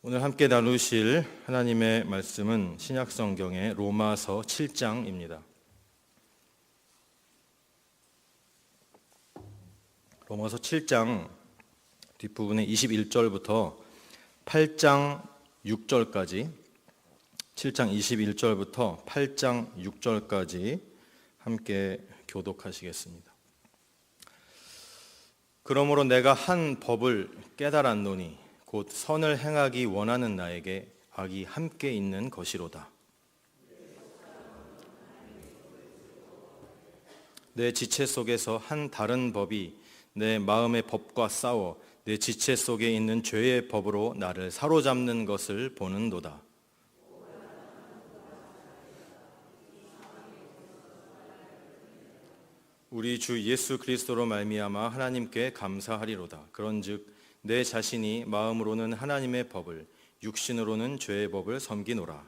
오늘 함께 나누실 하나님의 말씀은 신약성경의 로마서 7장입니다. 로마서 7장 뒷부분에 21절부터 8장 6절까지 7장 21절부터 8장 6절까지 함께 교독하시겠습니다. 그러므로 내가 한 법을 깨달았노니 곧 선을 행하기 원하는 나에게 악이 함께 있는 것이로다. 내 지체 속에서 한 다른 법이 내 마음의 법과 싸워 내 지체 속에 있는 죄의 법으로 나를 사로잡는 것을 보는도다. 우리 주 예수 그리스도로 말미암아 하나님께 감사하리로다. 그런즉 내 자신이 마음으로는 하나님의 법을, 육신으로는 죄의 법을 섬기노라.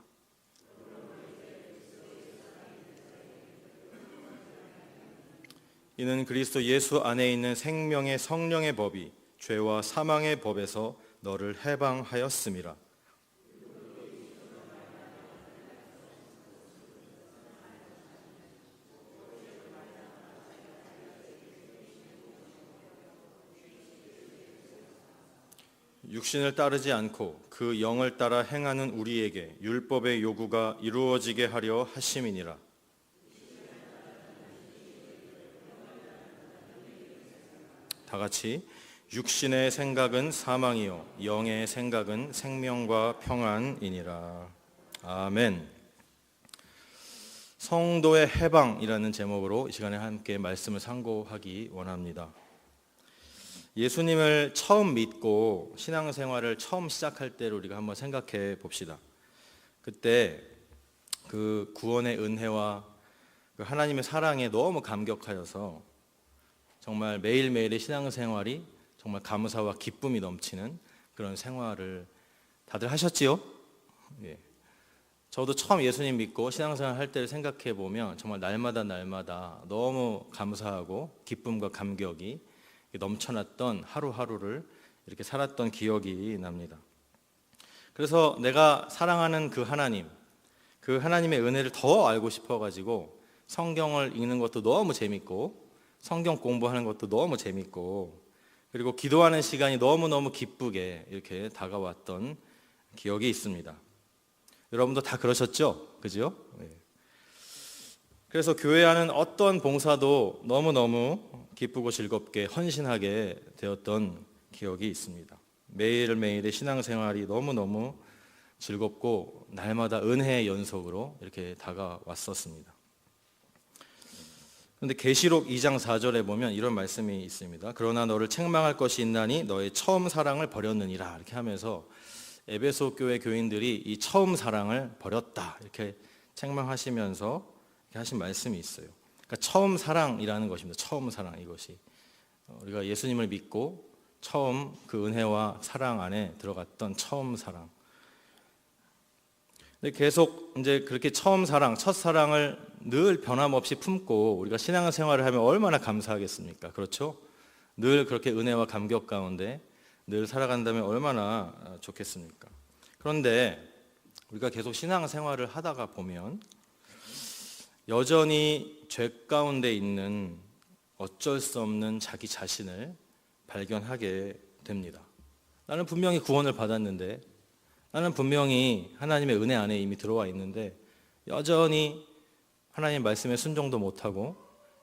이는 그리스도 예수 안에 있는 생명의 성령의 법이 죄와 사망의 법에서 너를 해방하였음이라. 육신을 따르지 않고 그 영을 따라 행하는 우리에게 율법의 요구가 이루어지게 하려 하심이니라. 다 같이 육신의 생각은 사망이요 영의 생각은 생명과 평안이니라. 아멘. 성도의 해방이라는 제목으로 이 시간에 함께 말씀을 상고하기 원합니다. 예수님을 처음 믿고 신앙생활을 처음 시작할 때를 우리가 한번 생각해 봅시다. 그때 그 구원의 은혜와 그 하나님의 사랑에 너무 감격하여서 정말 매일매일의 신앙생활이 정말 감사와 기쁨이 넘치는 그런 생활을 다들 하셨지요? 예. 저도 처음 예수님 믿고 신앙생활 할 때를 생각해 보면 정말 날마다 너무 감사하고 기쁨과 감격이 넘쳐났던 하루하루를 이렇게 살았던 기억이 납니다. 그래서 내가 사랑하는 그 하나님의 은혜를 더 알고 싶어가지고 성경을 읽는 것도 너무 재밌고 성경 공부하는 것도 너무 재밌고 그리고 기도하는 시간이 너무너무 기쁘게 이렇게 다가왔던 기억이 있습니다. 여러분도 다 그러셨죠? 그죠? 그래서 교회 하는 어떤 봉사도 너무너무 기쁘고 즐겁게 헌신하게 되었던 기억이 있습니다. 매일매일의 신앙생활이 너무너무 즐겁고 날마다 은혜의 연속으로 이렇게 다가왔었습니다. 그런데 계시록 2장 4절에 보면 이런 말씀이 있습니다. 그러나 너를 책망할 것이 있나니 너의 처음 사랑을 버렸느니라. 이렇게 하면서 에베소 교회 교인들이 이 처음 사랑을 버렸다 이렇게 책망하시면서 이렇게 하신 말씀이 있어요. 그러니까 처음 사랑이라는 것입니다. 처음 사랑, 이것이 우리가 예수님을 믿고 처음 그 은혜와 사랑 안에 들어갔던 처음 사랑. 근데 계속 이제 그렇게 처음 사랑, 첫 사랑을 늘 변함없이 품고 우리가 신앙생활을 하면 얼마나 감사하겠습니까? 그렇죠? 늘 그렇게 은혜와 감격 가운데 늘 살아간다면 얼마나 좋겠습니까? 그런데 우리가 계속 신앙생활을 하다가 보면 여전히 죄 가운데 있는 어쩔 수 없는 자기 자신을 발견하게 됩니다. 나는 분명히 구원을 받았는데, 나는 분명히 하나님의 은혜 안에 이미 들어와 있는데 여전히 하나님의 말씀에 순종도 못하고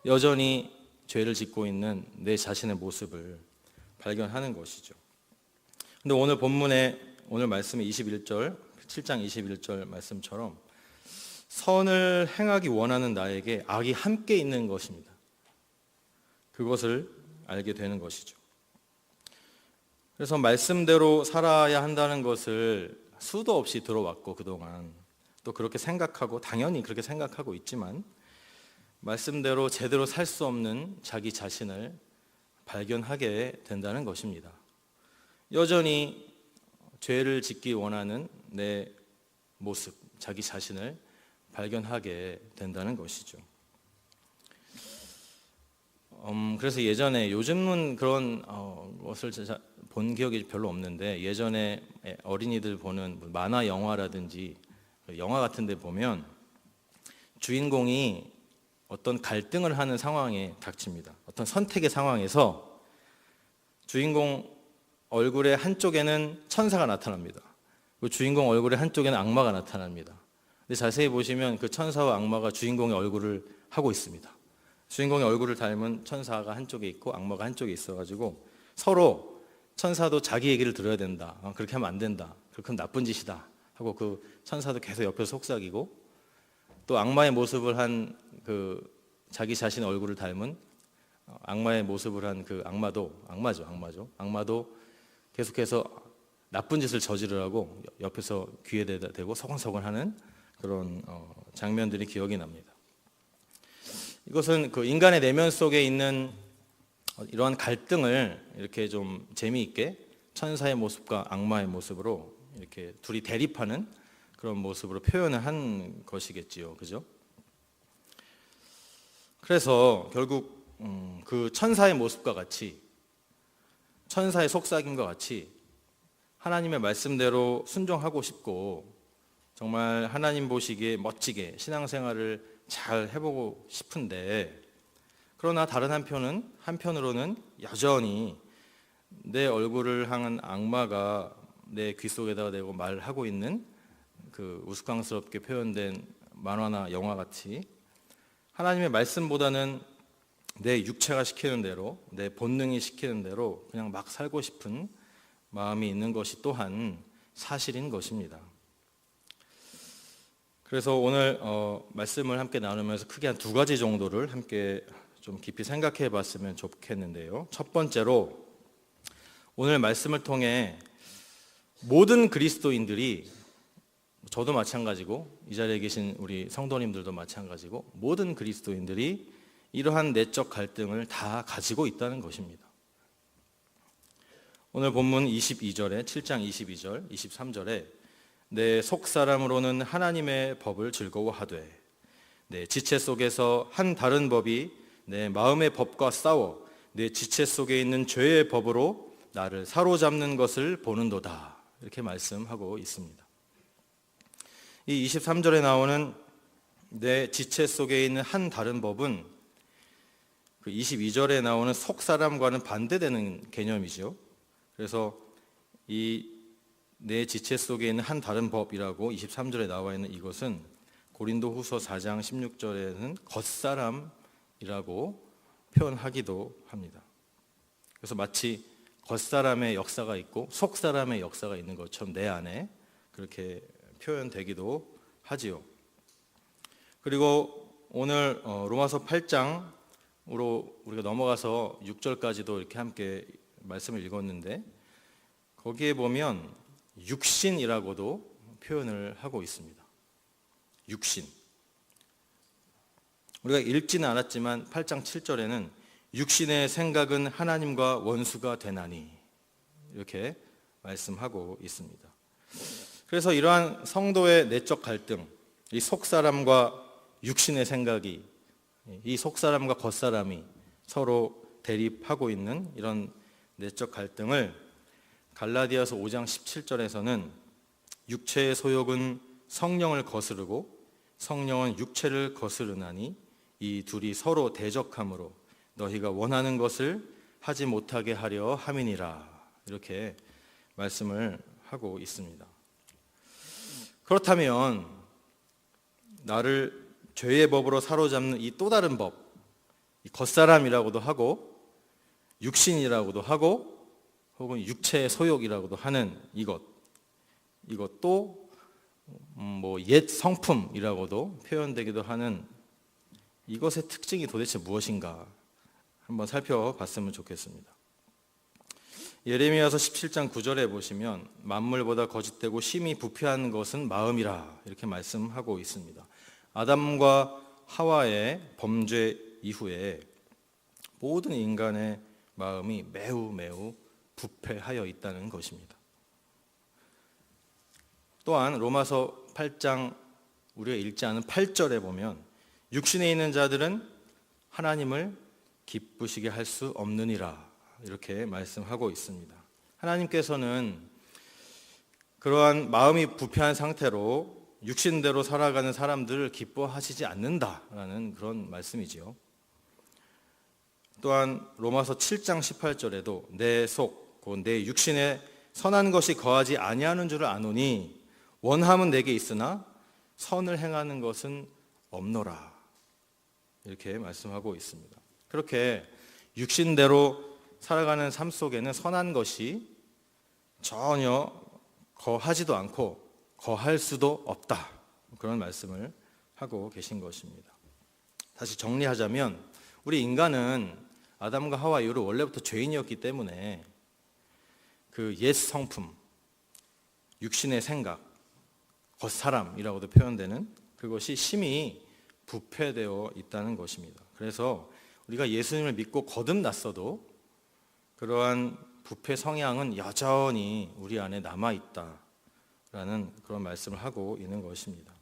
여전히 죄를 짓고 있는 내 자신의 모습을 발견하는 것이죠. 근데 오늘 본문에 오늘 말씀의 21절, 7장 21절 말씀처럼 선을 행하기 원하는 나에게 악이 함께 있는 것입니다. 그것을 알게 되는 것이죠. 그래서 말씀대로 살아야 한다는 것을 수도 없이 들어왔고 그동안 또 그렇게 생각하고 당연히 그렇게 생각하고 있지만 말씀대로 제대로 살 수 없는 자기 자신을 발견하게 된다는 것입니다. 여전히 죄를 짓기 원하는 내 모습, 자기 자신을 발견하게 된다는 것이죠. 그래서 예전에 요즘은 그런 것을 본 기억이 별로 없는데 예전에 어린이들 보는 만화 영화라든지 영화 같은 데 보면 주인공이 어떤 갈등을 하는 상황에 닥칩니다. 어떤 선택의 상황에서 주인공 얼굴의 한쪽에는 천사가 나타납니다. 그 주인공 얼굴의 한쪽에는 악마가 나타납니다. 근데 자세히 보시면 그 천사와 악마가 주인공의 얼굴을 하고 있습니다. 주인공의 얼굴을 닮은 천사가 한쪽에 있고 악마가 한쪽에 있어가지고 서로 천사도 자기 얘기를 들어야 된다. 그렇게 하면 안 된다. 그렇게 하면 나쁜 짓이다. 하고 그 천사도 계속 옆에서 속삭이고 또 악마의 모습을 한 그 자기 자신의 얼굴을 닮은 악마의 모습을 한 그 악마도 계속해서 나쁜 짓을 저지르라고 옆에서 귀에 대고 서근서근하는 그런 장면들이 기억이 납니다. 이것은 그 인간의 내면 속에 있는 이러한 갈등을 이렇게 좀 재미있게 천사의 모습과 악마의 모습으로 이렇게 둘이 대립하는 그런 모습으로 표현을 한 것이겠지요, 그죠? 그래서 결국 그 천사의 모습과 같이 천사의 속삭임과 같이 하나님의 말씀대로 순종하고 싶고 정말 하나님 보시기에 멋지게 신앙생활을 잘 해보고 싶은데 그러나 다른 한편으로는 여전히 내 얼굴을 향한 악마가 내 귀 속에다가 대고 말하고 있는 그 우스꽝스럽게 표현된 만화나 영화 같이 하나님의 말씀보다는 내 육체가 시키는 대로 내 본능이 시키는 대로 그냥 막 살고 싶은 마음이 있는 것이 또한 사실인 것입니다. 그래서 오늘 말씀을 함께 나누면서 크게 한 두 가지 정도를 함께 좀 깊이 생각해 봤으면 좋겠는데요. 첫 번째로 오늘 말씀을 통해 모든 그리스도인들이 저도 마찬가지고 이 자리에 계신 우리 성도님들도 마찬가지고 모든 그리스도인들이 이러한 내적 갈등을 다 가지고 있다는 것입니다. 오늘 본문 22절에 7장 22절, 23절에 내 속사람으로는 하나님의 법을 즐거워하되 내 지체 속에서 한 다른 법이 내 마음의 법과 싸워 내 지체 속에 있는 죄의 법으로 나를 사로잡는 것을 보는도다. 이렇게 말씀하고 있습니다. 이 23절에 나오는 내 지체 속에 있는 한 다른 법은 그 22절에 나오는 속사람과는 반대되는 개념이죠. 그래서 이 내 지체 속에 있는 한 다른 법이라고 23절에 나와 있는 이것은 고린도후서 4장 16절에는 겉사람이라고 표현하기도 합니다. 그래서 마치 겉사람의 역사가 있고 속사람의 역사가 있는 것처럼 내 안에 그렇게 표현되기도 하지요. 그리고 오늘 로마서 8장으로 우리가 넘어가서 6절까지도 이렇게 함께 말씀을 읽었는데 거기에 보면 육신이라고도 표현을 하고 있습니다. 육신. 우리가 읽지는 않았지만 8장 7절에는 육신의 생각은 하나님과 원수가 되나니 이렇게 말씀하고 있습니다. 그래서 이러한 성도의 내적 갈등, 이 속사람과 육신의 생각이, 이 속사람과 겉사람이 서로 대립하고 있는 이런 내적 갈등을 갈라디아서 5장 17절에서는 육체의 소욕은 성령을 거스르고 성령은 육체를 거스르나니 이 둘이 서로 대적함으로 너희가 원하는 것을 하지 못하게 하려 함이니라. 이렇게 말씀을 하고 있습니다. 그렇다면 나를 죄의 법으로 사로잡는 이 또 다른 법, 이 겉사람이라고도 하고 육신이라고도 하고 혹은 육체의 소욕이라고도 하는 이것도 뭐 옛 성품이라고도 표현되기도 하는 이것의 특징이 도대체 무엇인가 한번 살펴봤으면 좋겠습니다. 예레미야서 17장 9절에 보시면 만물보다 거짓되고 심히 부패한 것은 마음이라 이렇게 말씀하고 있습니다. 아담과 하와의 범죄 이후에 모든 인간의 마음이 매우 부패하여 있다는 것입니다. 또한 로마서 8장 우리가 읽지 않은 8절에 보면 육신에 있는 자들은 하나님을 기쁘시게 할 수 없느니라 이렇게 말씀하고 있습니다. 하나님께서는 그러한 마음이 부패한 상태로 육신대로 살아가는 사람들을 기뻐하시지 않는다라는 그런 말씀이지요. 또한 로마서 7장 18절에도 내 속, 곧 내 육신에 선한 것이 거하지 아니하는 줄을 아노니 원함은 내게 있으나 선을 행하는 것은 없노라. 이렇게 말씀하고 있습니다. 그렇게 육신대로 살아가는 삶 속에는 선한 것이 전혀 거하지도 않고 거할 수도 없다. 그런 말씀을 하고 계신 것입니다. 다시 정리하자면 우리 인간은 아담과 하와 이후로 원래부터 죄인이었기 때문에 그 옛 성품, 육신의 생각, 겉사람이라고도 표현되는 그것이 심히 부패되어 있다는 것입니다. 그래서 우리가 예수님을 믿고 거듭났어도 그러한 부패 성향은 여전히 우리 안에 남아있다라는 그런 말씀을 하고 있는 것입니다.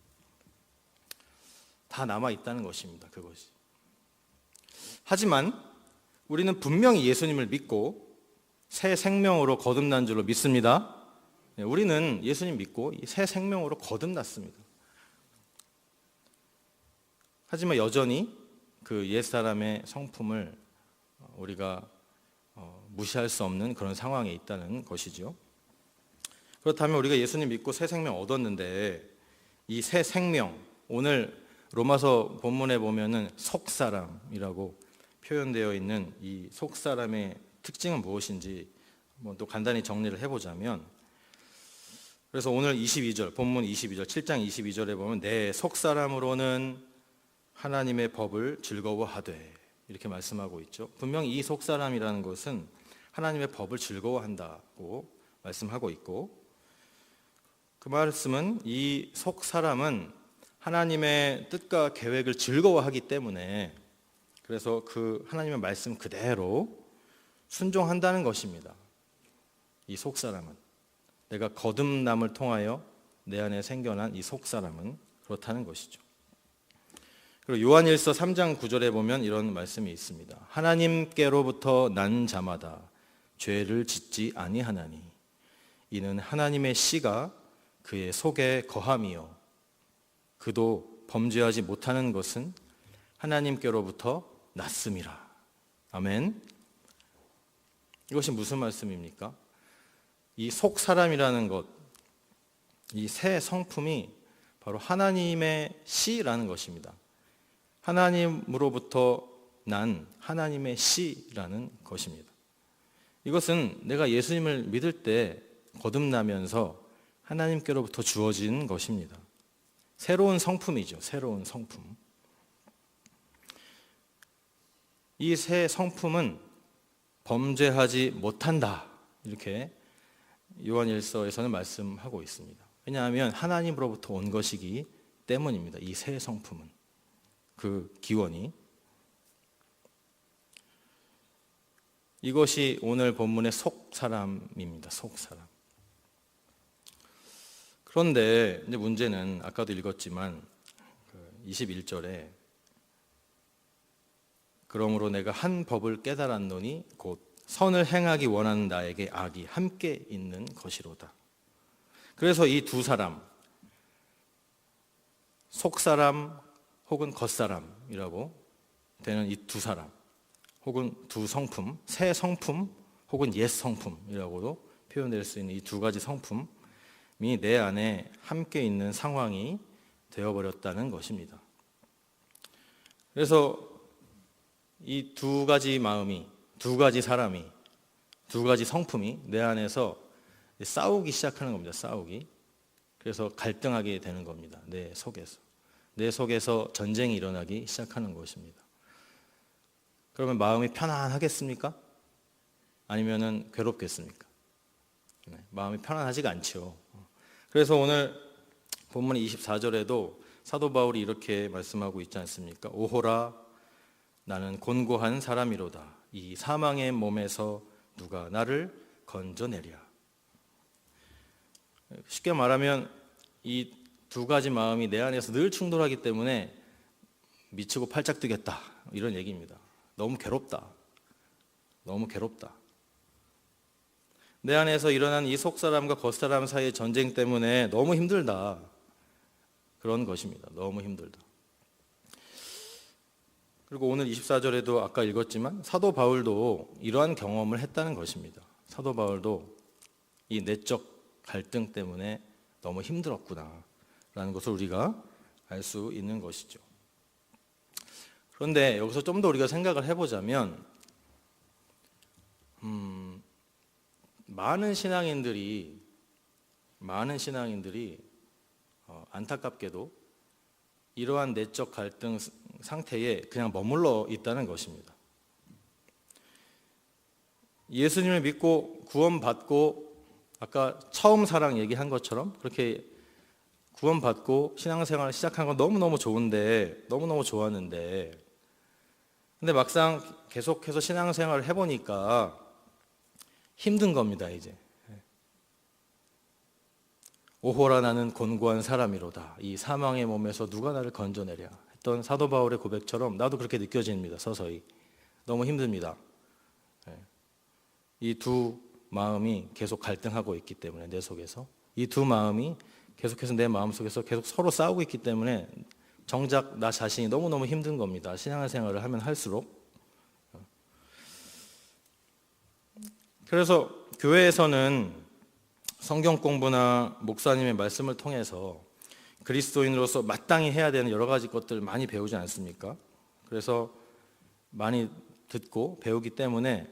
다 남아있다는 것입니다. 그것이. 하지만 우리는 분명히 예수님을 믿고 새 생명으로 거듭난 줄로 믿습니다. 우리는 예수님 믿고 새 생명으로 거듭났습니다. 하지만 여전히 그 옛사람의 성품을 우리가 무시할 수 없는 그런 상황에 있다는 것이죠. 그렇다면 우리가 예수님 믿고 새 생명 얻었는데 이 새 생명, 오늘 로마서 본문에 보면은 속사람이라고 표현되어 있는 이 속사람의 특징은 무엇인지 또 간단히 정리를 해보자면, 그래서 오늘 22절, 본문 22절, 7장 22절에 보면 내 속사람으로는 하나님의 법을 즐거워하되 이렇게 말씀하고 있죠. 분명히 이 속사람이라는 것은 하나님의 법을 즐거워한다고 말씀하고 있고, 그 말씀은 이 속사람은 하나님의 뜻과 계획을 즐거워하기 때문에 그래서 그 하나님의 말씀 그대로 순종한다는 것입니다. 이 속사람은, 내가 거듭남을 통하여 내 안에 생겨난 이 속사람은 그렇다는 것이죠. 그리고 요한일서 3장 9절에 보면 이런 말씀이 있습니다. 하나님께로부터 난 자마다 죄를 짓지 아니하나니 이는 하나님의 씨가 그의 속에 거함이요 그도 범죄하지 못하는 것은 하나님께로부터 났음이라. 아멘. 이것이 무슨 말씀입니까? 이 속사람이라는 것, 이 새 성품이 바로 하나님의 씨라는 것입니다. 하나님으로부터 난 하나님의 씨라는 것입니다. 이것은 내가 예수님을 믿을 때 거듭나면서 하나님께로부터 주어진 것입니다. 새로운 성품이죠. 새로운 성품. 이 새 성품은 범죄하지 못한다. 이렇게 요한일서에서는 말씀하고 있습니다. 왜냐하면 하나님으로부터 온 것이기 때문입니다. 이 새 성품은. 그 기원이. 이것이 오늘 본문의 속사람입니다. 속사람. 그런데 이제 문제는 아까도 읽었지만 21절에 그러므로 내가 한 법을 깨달았노니 곧 선을 행하기 원하는 나에게 악이 함께 있는 것이로다. 그래서 이 두 사람, 속사람 혹은 겉사람이라고 되는 이 두 사람 혹은 두 성품, 새 성품 혹은 옛 성품이라고도 표현될 수 있는 이 두 가지 성품이 내 안에 함께 있는 상황이 되어버렸다는 것입니다. 그래서 이 두 가지 마음이, 두 가지 사람이, 두 가지 성품이 내 안에서 싸우기 시작하는 겁니다. 싸우기. 그래서 갈등하게 되는 겁니다. 내 속에서. 내 속에서 전쟁이 일어나기 시작하는 것입니다. 그러면 마음이 편안하겠습니까? 아니면은 괴롭겠습니까? 네, 마음이 편안하지가 않죠. 그래서 오늘 본문 24절에도 사도 바울이 이렇게 말씀하고 있지 않습니까? 오호라 나는 곤고한 사람이로다. 이 사망의 몸에서 누가 나를 건져내랴. 쉽게 말하면 이 두 가지 마음이 내 안에서 늘 충돌하기 때문에 미치고 팔짝 뛰겠다. 이런 얘기입니다. 너무 괴롭다. 너무 괴롭다. 내 안에서 일어난 이 속사람과 겉사람 사이의 전쟁 때문에 너무 힘들다. 그런 것입니다. 너무 힘들다. 그리고 오늘 24절에도 아까 읽었지만 사도 바울도 이러한 경험을 했다는 것입니다. 사도 바울도 이 내적 갈등 때문에 너무 힘들었구나 라는 것을 우리가 알 수 있는 것이죠. 그런데 여기서 좀 더 우리가 생각을 해보자면 많은 신앙인들이 안타깝게도 이러한 내적 갈등 상태에 그냥 머물러 있다는 것입니다. 예수님을 믿고 구원받고 아까 처음 사랑 얘기한 것처럼 그렇게 구원받고 신앙생활을 시작한 건 너무너무 좋은데 너무너무 좋았는데 근데 막상 계속해서 신앙생활을 해보니까 힘든 겁니다. 이제 오호라 나는 곤고한 사람이로다. 이 사망의 몸에서 누가 나를 건져내랴 했던 사도 바울의 고백처럼 나도 그렇게 느껴집니다. 서서히 너무 힘듭니다. 이 두 마음이 계속 갈등하고 있기 때문에 내 속에서 이 두 마음이 계속해서 내 마음속에서 계속 서로 싸우고 있기 때문에 정작 나 자신이 너무너무 힘든 겁니다. 신앙생활을 하면 할수록. 그래서 교회에서는 성경 공부나 목사님의 말씀을 통해서 그리스도인으로서 마땅히 해야 되는 여러 가지 것들을 많이 배우지 않습니까? 그래서 많이 듣고 배우기 때문에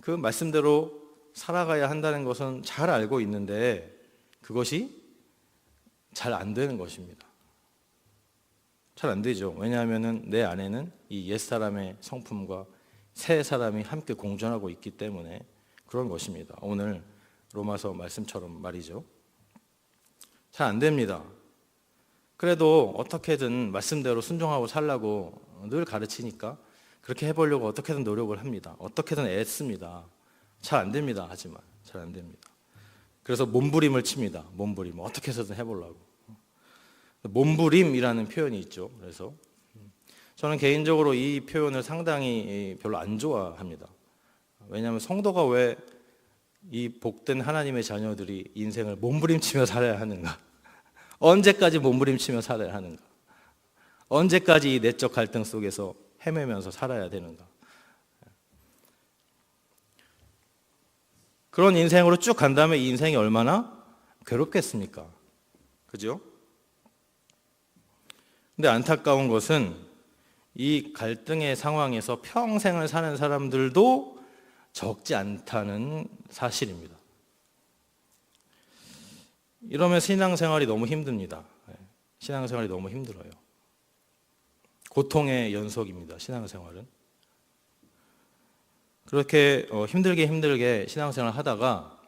그 말씀대로 살아가야 한다는 것은 잘 알고 있는데 그것이 잘 안 되는 것입니다. 잘 안 되죠. 왜냐하면 내 안에는 이 옛사람의 성품과 새 사람이 함께 공존하고 있기 때문에 그런 것입니다. 오늘 로마서 말씀처럼 말이죠. 잘 안 됩니다. 그래도 어떻게든 말씀대로 순종하고 살라고 늘 가르치니까 그렇게 해보려고 어떻게든 노력을 합니다. 어떻게든 애씁니다. 잘 안 됩니다. 하지만 잘 안 됩니다. 그래서 몸부림을 칩니다. 몸부림. 어떻게 해서든 해보려고. 몸부림이라는 표현이 있죠. 그래서 저는 개인적으로 이 표현을 상당히 별로 안 좋아합니다. 왜냐하면 성도가 왜 이 복된 하나님의 자녀들이 인생을 몸부림치며 살아야 하는가? 언제까지 몸부림치며 살아야 하는가? 언제까지 이 내적 갈등 속에서 헤매면서 살아야 되는가? 그런 인생으로 쭉 간다면 이 인생이 얼마나 괴롭겠습니까? 그죠? 근데 안타까운 것은 이 갈등의 상황에서 평생을 사는 사람들도 적지 않다는 사실입니다. 이러면 신앙생활이 너무 힘듭니다. 신앙생활이 너무 힘들어요. 고통의 연속입니다. 신앙생활은. 그렇게 힘들게 신앙생활을 하다가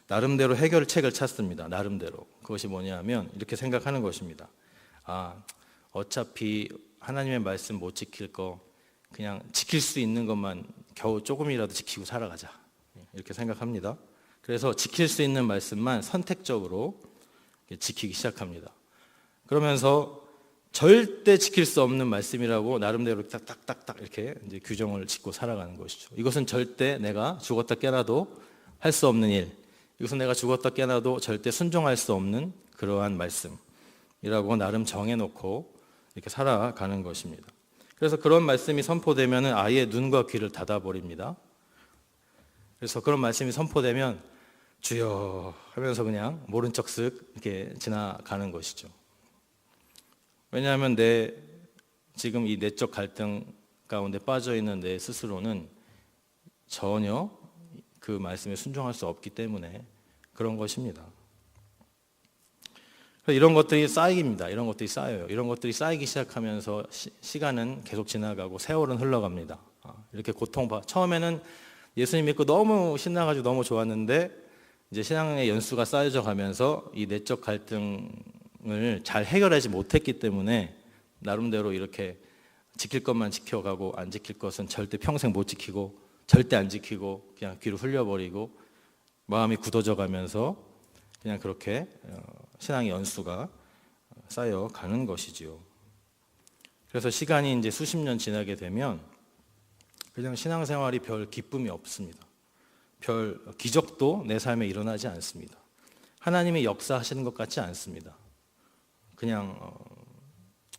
나름대로 해결책을 찾습니다. 나름대로. 그것이 뭐냐면 이렇게 생각하는 것입니다. 어차피 하나님의 말씀 못 지킬 거 그냥 지킬 수 있는 것만 겨우 조금이라도 지키고 살아가자. 이렇게 생각합니다. 그래서 지킬 수 있는 말씀만 선택적으로 지키기 시작합니다. 그러면서 절대 지킬 수 없는 말씀이라고 나름대로 딱딱딱딱 이렇게 이제 규정을 짓고 살아가는 것이죠. 이것은 절대 내가 죽었다 깨나도 할 수 없는 일. 이것은 내가 죽었다 깨나도 절대 순종할 수 없는 그러한 말씀이라고 나름 정해놓고 이렇게 살아가는 것입니다. 그래서 그런 말씀이 선포되면 아예 눈과 귀를 닫아버립니다. 그래서 그런 말씀이 선포되면 주여 하면서 그냥 모른 척 쓱 이렇게 지나가는 것이죠. 왜냐하면 지금 이 내적 갈등 가운데 빠져있는 내 스스로는 전혀 그 말씀에 순종할 수 없기 때문에 그런 것입니다. 이런 것들이 쌓입니다. 이런 것들이 쌓여요. 이런 것들이 쌓이기 시작하면서 시간은 계속 지나가고 세월은 흘러갑니다. 이렇게 처음에는 예수님 믿고 너무 신나가지고 너무 좋았는데 이제 신앙의 연수가 쌓여져 가면서 이 내적 갈등을 잘 해결하지 못했기 때문에 나름대로 이렇게 지킬 것만 지켜가고 안 지킬 것은 절대 평생 못 지키고 절대 안 지키고 그냥 귀로 흘려버리고 마음이 굳어져 가면서 그냥 그렇게 신앙의 연수가 쌓여가는 것이지요. 그래서 시간이 이제 수십 년 지나게 되면 그냥 신앙생활이 별 기쁨이 없습니다. 별 기적도 내 삶에 일어나지 않습니다. 하나님이 역사하시는 것 같지 않습니다. 그냥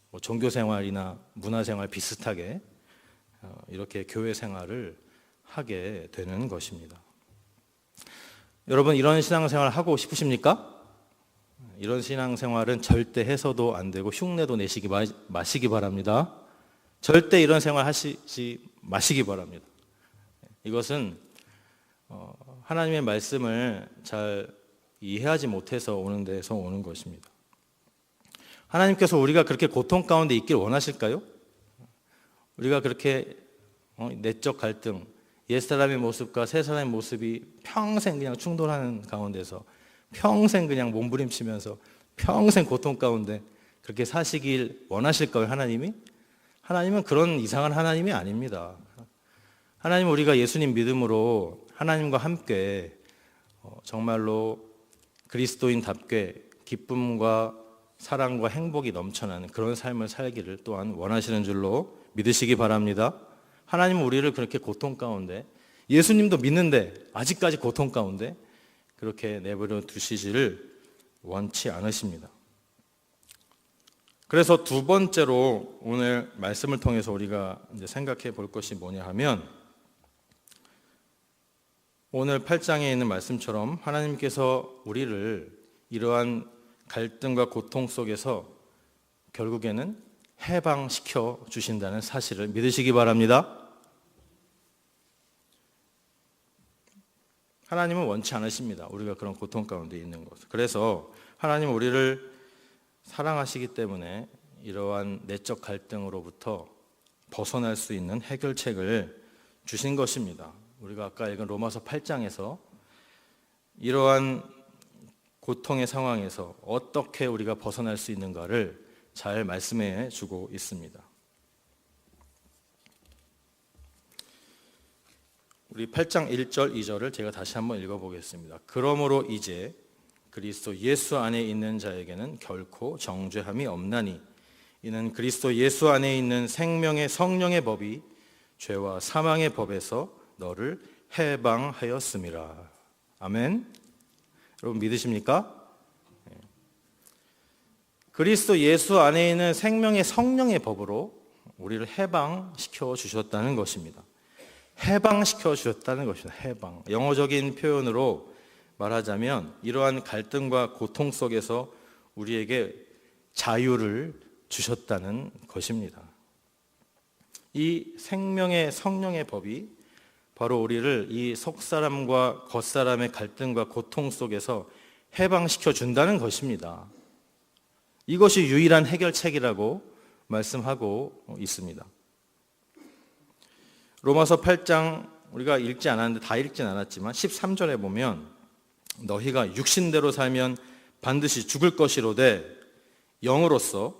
뭐 종교 생활이나 문화 생활 비슷하게 이렇게 교회 생활을 하게 되는 것입니다. 여러분, 이런 신앙생활 하고 싶으십니까? 이런 신앙생활은 절대 해서도 안 되고 흉내도 내시기 마시기 바랍니다. 절대 이런 생활 하시지 마시기 바랍니다. 이것은 하나님의 말씀을 잘 이해하지 못해서 오는 데서 오는 것입니다. 하나님께서 우리가 그렇게 고통 가운데 있길 원하실까요? 우리가 그렇게 내적 갈등, 옛사람의 모습과 새사람의 모습이 평생 그냥 충돌하는 가운데서 평생 그냥 몸부림치면서 평생 고통 가운데 그렇게 사시길 원하실까요, 하나님이? 하나님은 그런 이상한 하나님이 아닙니다. 하나님은 우리가 예수님 믿음으로 하나님과 함께 정말로 그리스도인답게 기쁨과 사랑과 행복이 넘쳐나는 그런 삶을 살기를 또한 원하시는 줄로 믿으시기 바랍니다. 하나님은 우리를 그렇게 고통 가운데, 예수님도 믿는데 아직까지 고통 가운데 그렇게 내버려 두시지를 원치 않으십니다. 그래서 두 번째로 오늘 말씀을 통해서 우리가 이제 생각해 볼 것이 뭐냐 하면, 오늘 8장에 있는 말씀처럼 하나님께서 우리를 이러한 갈등과 고통 속에서 결국에는 해방시켜 주신다는 사실을 믿으시기 바랍니다. 하나님은 원치 않으십니다. 우리가 그런 고통 가운데 있는 것. 그래서 하나님은 우리를 사랑하시기 때문에 이러한 내적 갈등으로부터 벗어날 수 있는 해결책을 주신 것입니다. 우리가 아까 읽은 로마서 8장에서 이러한 고통의 상황에서 어떻게 우리가 벗어날 수 있는가를 잘 말씀해 주고 있습니다. 우리 8장 1절 2절을 제가 다시 한번 읽어보겠습니다. 그러므로 이제 그리스도 예수 안에 있는 자에게는 결코 정죄함이 없나니 이는 그리스도 예수 안에 있는 생명의 성령의 법이 죄와 사망의 법에서 너를 해방하였음이라. 아멘. 여러분 믿으십니까? 그리스도 예수 안에 있는 생명의 성령의 법으로 우리를 해방시켜 주셨다는 것입니다. 해방시켜 주셨다는 것입니다. 해방. 영어적인 표현으로 말하자면 이러한 갈등과 고통 속에서 우리에게 자유를 주셨다는 것입니다. 이 생명의 성령의 법이 바로 우리를 이 속사람과 겉사람의 갈등과 고통 속에서 해방시켜 준다는 것입니다. 이것이 유일한 해결책이라고 말씀하고 있습니다. 로마서 8장 우리가 읽지 않았는데 다 읽진 않았지만 13절에 보면 너희가 육신대로 살면 반드시 죽을 것이로되 영으로서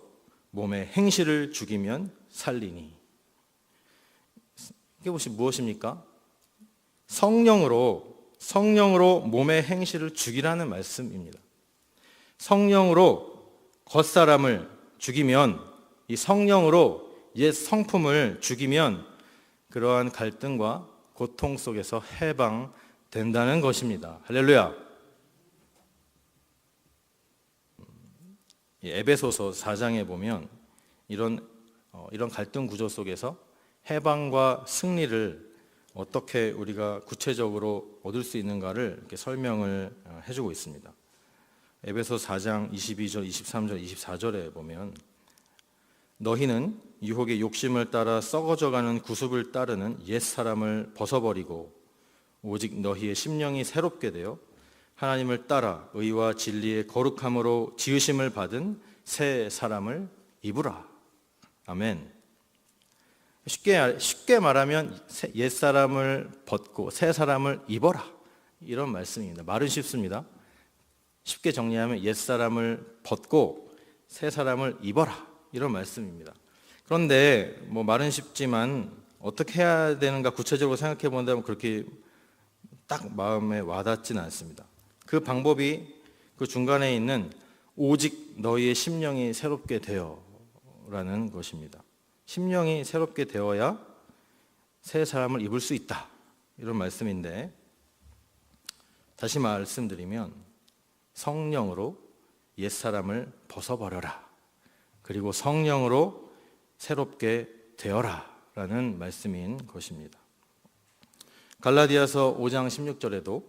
몸의 행실을 죽이면 살리니. 이게 무엇입니까? 성령으로 몸의 행실을 죽이라는 말씀입니다. 성령으로 겉사람을 죽이면, 이 성령으로 옛 성품을 죽이면 그러한 갈등과 고통 속에서 해방된다는 것입니다. 할렐루야. 에베소서 4장에 보면 이런 갈등 구조 속에서 해방과 승리를 어떻게 우리가 구체적으로 얻을 수 있는가를 이렇게 설명을 해주고 있습니다. 에베소 4장 22절, 23절, 24절에 보면 너희는 유혹의 욕심을 따라 썩어져가는 구습을 따르는 옛사람을 벗어버리고 오직 너희의 심령이 새롭게 되어 하나님을 따라 의와 진리의 거룩함으로 지으심을 받은 새 사람을 입으라. 아멘. 쉽게 말하면 옛사람을 벗고 새 사람을 입어라. 이런 말씀입니다. 말은 쉽습니다. 쉽게 정리하면 옛사람을 벗고 새 사람을 입어라. 이런 말씀입니다. 그런데 말은 쉽지만 어떻게 해야 되는가 구체적으로 생각해 본다면 그렇게 딱 마음에 와닿지는 않습니다. 그 방법이 그 중간에 있는 오직 너희의 심령이 새롭게 되어라는 것입니다. 심령이 새롭게 되어야 새 사람을 입을 수 있다. 이런 말씀인데 다시 말씀드리면 성령으로 옛사람을 벗어버려라. 그리고 성령으로 새롭게 되어라 라는 말씀인 것입니다. 갈라디아서 5장 16절에도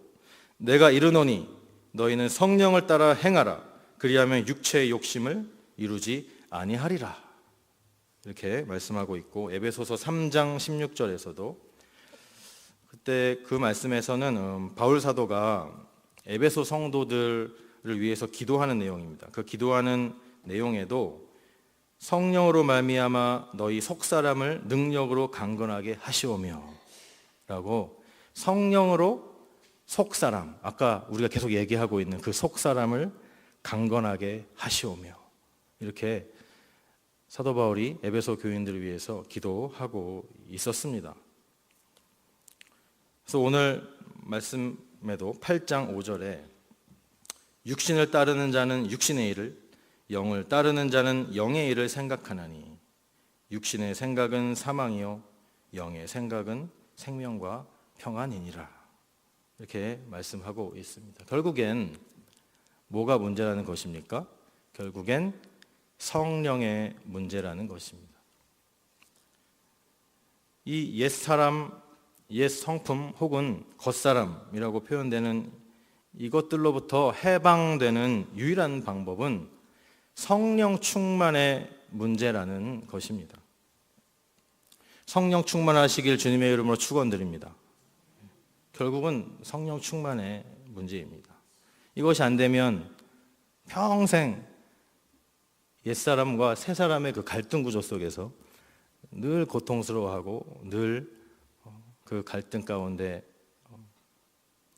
내가 이르노니 너희는 성령을 따라 행하라. 그리하면 육체의 욕심을 이루지 아니하리라. 이렇게 말씀하고 있고, 에베소서 3장 16절에서도 그때 그 말씀에서는 바울 사도가 에베소 성도들을 위해서 기도하는 내용입니다. 그 기도하는 내용에도 성령으로 말미암아 너희 속사람을 능력으로 강건하게 하시오며 라고, 성령으로 속사람, 아까 우리가 계속 얘기하고 있는 그 속사람을 강건하게 하시오며, 이렇게 사도 바울이 에베소 교인들을 위해서 기도하고 있었습니다. 그래서 오늘 말씀에도 8장 5절에 육신을 따르는 자는 육신의 일을, 영을 따르는 자는 영의 일을 생각하나니 육신의 생각은 사망이요 영의 생각은 생명과 평안이니라. 이렇게 말씀하고 있습니다. 결국엔 뭐가 문제라는 것입니까? 결국엔 성령의 문제라는 것입니다. 이 옛사람, 옛 성품 혹은 겉사람이라고 표현되는 이것들로부터 해방되는 유일한 방법은 성령 충만의 문제라는 것입니다. 성령 충만하시길 주님의 이름으로 축원드립니다. 결국은 성령 충만의 문제입니다. 이것이 안 되면 평생 옛사람과 새사람의 그 갈등 구조 속에서 늘 고통스러워하고 늘 그 갈등 가운데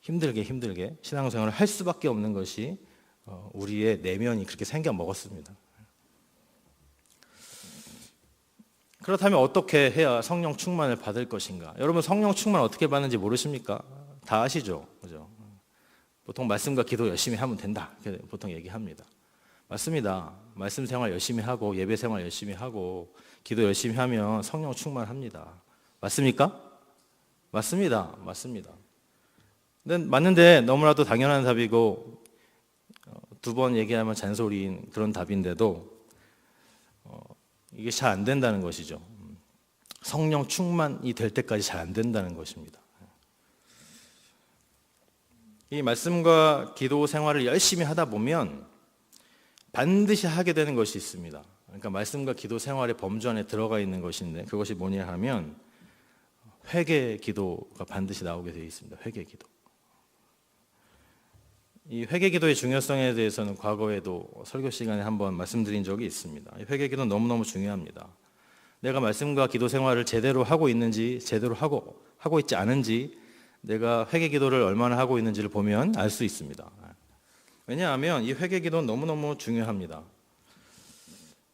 힘들게 신앙생활을 할 수밖에 없는 것이 우리의 내면이 그렇게 생겨 먹었습니다. 그렇다면 어떻게 해야 성령 충만을 받을 것인가? 여러분, 성령 충만 어떻게 받는지 모르십니까? 다 아시죠? 그죠? 보통 말씀과 기도 열심히 하면 된다, 이렇게 보통 얘기합니다. 맞습니다. 말씀 생활 열심히 하고 예배 생활 열심히 하고 기도 열심히 하면 성령 충만합니다. 맞습니까? 맞습니다. 맞는데 너무나도 당연한 답이고 두 번 얘기하면 잔소리인 그런 답인데도 이게 잘 안 된다는 것이죠. 성령 충만이 될 때까지 잘 안 된다는 것입니다. 이 말씀과 기도 생활을 열심히 하다 보면 반드시 하게 되는 것이 있습니다. 그러니까 말씀과 기도 생활의 범주 안에 들어가 있는 것인데, 그것이 뭐냐 하면 회개 기도가 반드시 나오게 되어 있습니다. 회개 기도. 이 회개 기도의 중요성에 대해서는 과거에도 설교 시간에 한번 말씀드린 적이 있습니다. 회개 기도는 너무너무 중요합니다. 내가 말씀과 기도 생활을 제대로 하고 있는지, 제대로 하고 있지 않은지, 내가 회개 기도를 얼마나 하고 있는지를 보면 알 수 있습니다. 왜냐하면 이 회개 기도는 너무너무 중요합니다.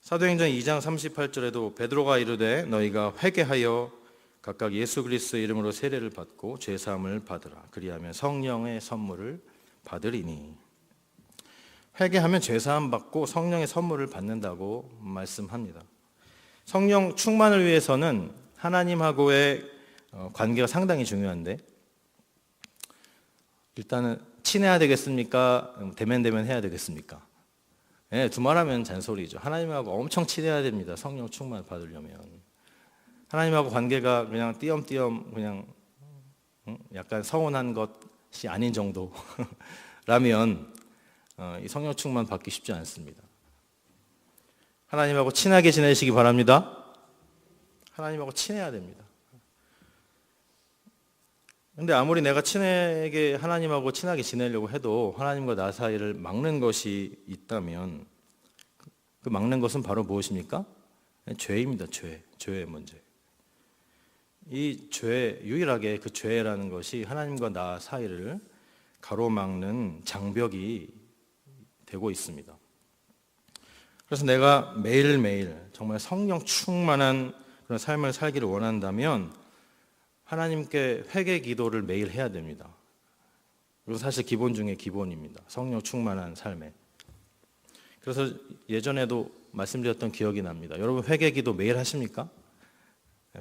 사도행전 2장 38절에도 베드로가 이르되 너희가 회개하여 각각 예수 그리스도의 이름으로 세례를 받고 죄 사함을 받으라. 그리하면 성령의 선물을 받으리니. 회개하면 죄 사함 받고 성령의 선물을 받는다고 말씀합니다. 성령 충만을 위해서는 하나님하고의 관계가 상당히 중요한데, 일단은 친해야 되겠습니까? 대면 해야 되겠습니까? 네, 두말하면 잔소리죠. 하나님하고 엄청 친해야 됩니다. 성령 충만 받으려면. 하나님하고 관계가 그냥 띄엄띄엄 그냥 약간 서운한 것이 아닌 정도라면 이 성령 충만 받기 쉽지 않습니다. 하나님하고 친하게 지내시기 바랍니다. 하나님하고 친해야 됩니다. 근데 아무리 내가 하나님하고 친하게 지내려고 해도 하나님과 나 사이를 막는 것이 있다면 그 막는 것은 바로 무엇입니까? 죄입니다. 죄의 문제. 이 죄, 유일하게 그 죄라는 것이 하나님과 나 사이를 가로막는 장벽이 되고 있습니다. 그래서 내가 매일매일 정말 성령 충만한 그런 삶을 살기를 원한다면 하나님께 회개 기도를 매일 해야 됩니다. 그리고 사실 기본 중에 기본입니다. 성령 충만한 삶에. 그래서 예전에도 말씀드렸던 기억이 납니다. 여러분, 회개 기도 매일 하십니까?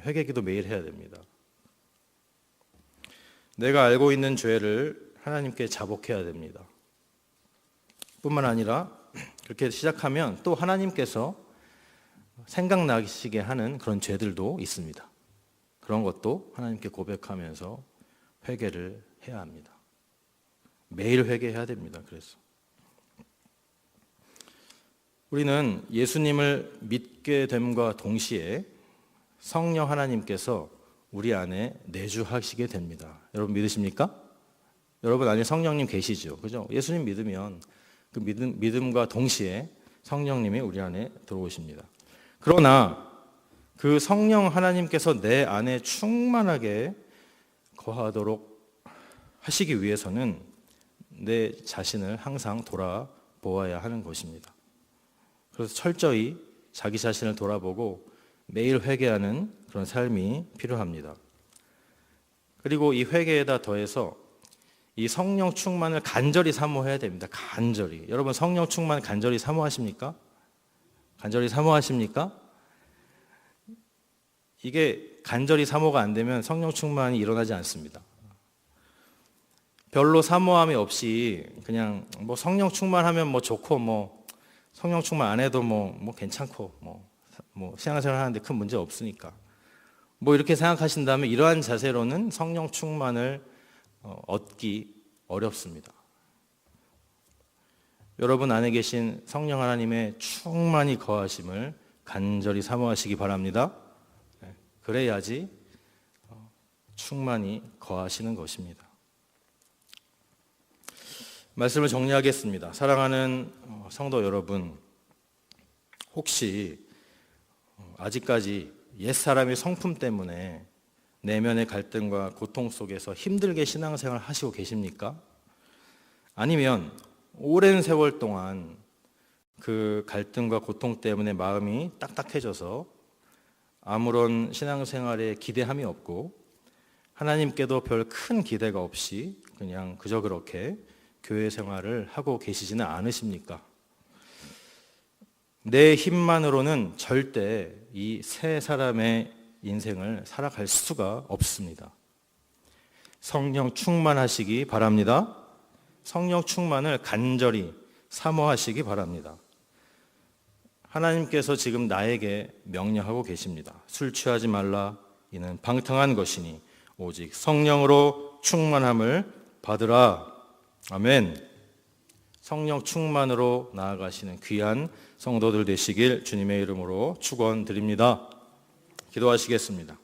회개 기도 매일 해야 됩니다. 내가 알고 있는 죄를 하나님께 자복해야 됩니다. 뿐만 아니라 그렇게 시작하면 또 하나님께서 생각나시게 하는 그런 죄들도 있습니다. 그런 것도 하나님께 고백하면서 회개를 해야 합니다. 매일 회개해야 됩니다. 그래서 우리는 예수님을 믿게 됨과 동시에 성령 하나님께서 우리 안에 내주하시게 됩니다. 여러분 믿으십니까? 여러분 안에 성령님 계시죠? 그죠? 예수님 믿으면 그 믿음과 동시에 성령님이 우리 안에 들어오십니다. 그러나 그 성령 하나님께서 내 안에 충만하게 거하도록 하시기 위해서는 내 자신을 항상 돌아보아야 하는 것입니다. 그래서 철저히 자기 자신을 돌아보고 매일 회개하는 그런 삶이 필요합니다. 그리고 이 회개에다 더해서 이 성령 충만을 간절히 사모해야 됩니다. 간절히. 여러분 성령 충만 간절히 사모하십니까? 간절히 사모하십니까? 이게 간절히 사모가 안 되면 성령 충만이 일어나지 않습니다. 별로 사모함이 없이 그냥 뭐 성령 충만하면 뭐 좋고 뭐 성령 충만 안 해도 뭐 괜찮고 뭐 신앙생활 하는데 큰 문제 없으니까 뭐 이렇게 생각하신다면 이러한 자세로는 성령 충만을 얻기 어렵습니다. 여러분 안에 계신 성령 하나님의 충만히 거하심을 간절히 사모하시기 바랍니다. 그래야지 충만히 거하시는 것입니다. 말씀을 정리하겠습니다. 사랑하는 성도 여러분, 혹시 아직까지 옛사람의 성품 때문에 내면의 갈등과 고통 속에서 힘들게 신앙생활 하시고 계십니까? 아니면 오랜 세월 동안 그 갈등과 고통 때문에 마음이 딱딱해져서 아무런 신앙생활에 기대함이 없고 하나님께도 별 큰 기대가 없이 그냥 그저 그렇게 교회 생활을 하고 계시지는 않으십니까? 내 힘만으로는 절대 이 세 사람의 인생을 살아갈 수가 없습니다. 성령 충만하시기 바랍니다. 성령 충만을 간절히 사모하시기 바랍니다. 하나님께서 지금 나에게 명령하고 계십니다. 술 취하지 말라. 이는 방탕한 것이니 오직 성령으로 충만함을 받으라. 아멘. 성령 충만으로 나아가시는 귀한 성도들 되시길 주님의 이름으로 축원드립니다. 기도하시겠습니다.